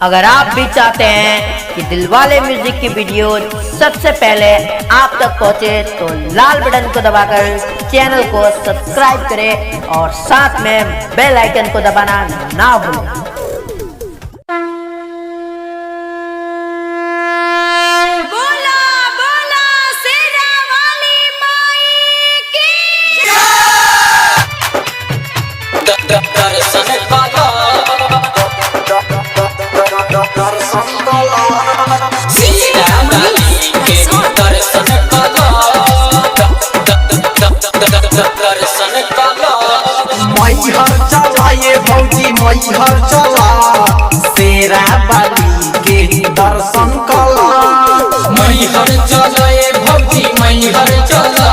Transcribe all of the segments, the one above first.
अगर आप भी चाहते हैं कि दिलवाले म्यूजिक की वीडियो सबसे पहले आप तक पहुंचे तो लाल बटन को दबाकर चैनल को सब्सक्राइब करें और साथ में बेल आइकन को दबाना ना भूलें। मैहर चला ये भौजी मैहर चला शेरा बाली के दर्शन कला। मैहर चला ये भौजी मैहर चला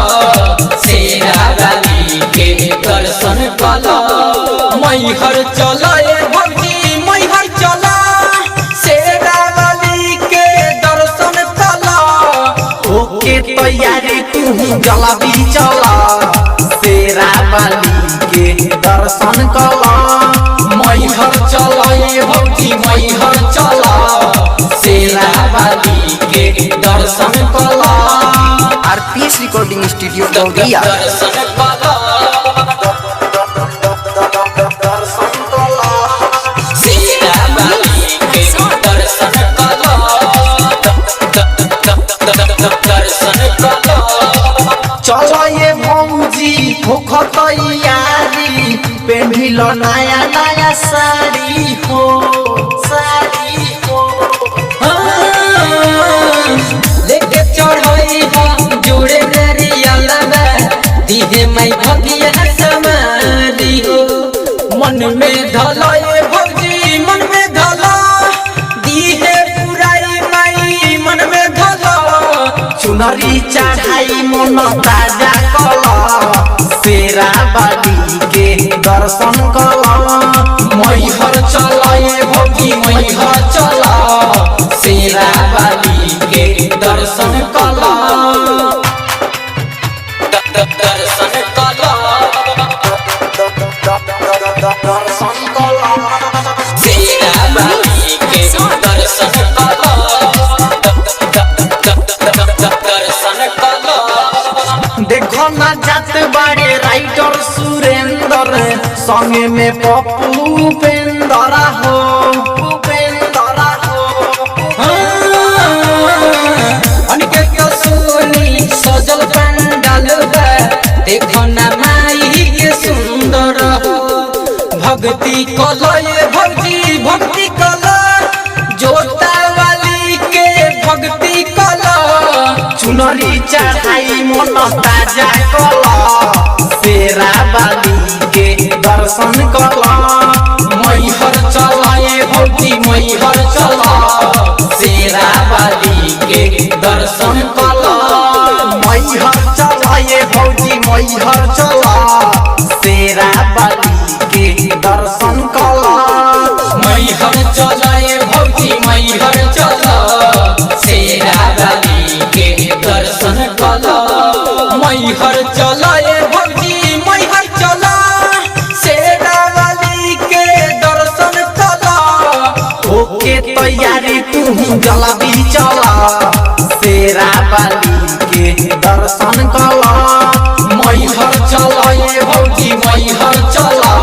शेरा बाली के दर्शन कला। मैहर चला ये भौजी मैहर चला शेरा बाली के दर्शन कला। ओके तैयारी तू जला भी चला शेरा बाली के दर्शन कला। मैहर चला ये भौजी मैहर चला शेरा बाली के दर्शन कला। RPS recording studio Gaudiya. दर्शन कला शेरा बाली के दर्शन कला। दर्शन कला चला ये भौजी भूख तैयारी पेन्हिल नया नया साड़ी हो साड़ी हो। लेके चढ़ाई हम जुड़े नरियल दिहे मैं भगिया समारी हो। मन में धला ये भौजी मन में धला दिहे पुराई माई मन में धला। चुनरी चढ़ाई मन ताजा कला शेरा बाली के दर्शन कला। मैहर चला ये भौजी मैहर चला शेरा बाली के दर्शन कला। दर्शन कला दर्शन कला शेरा बाली के दर्शन कला। दर्शन कला देखो ना जात बाड़े राइटर सुरेंद्र संगे में पप्पू उपेंद्रा हो उपेंद्रा हो। अनिकेत सोनी सजल पंडाल देखो ना माई के सुंदर हो। भक्ति कला ये भक्ति भक्ति कला जोता वाली के भक्ति कला। चुनरी चढ़ाई मन ताजा कला शेरा बाली के दर्शन कला। मैहर चला ये भौजी मैहर चला शेरा बाली के दर्शन कला। मैहर चला ये भौजी मैहर चला शेरा बाली के दर्शन कला। मैहर चला ये भौजी मैहर चला शेरा बाली के दर्शन कला। मैहर चला ये भौजी मैहर चला शेरा बाली के दर्शन कला। ओके तैयारी तू जला भी चला शेरा बाली के दर्शन कला। मैहर चला ये भौजी मैहर चला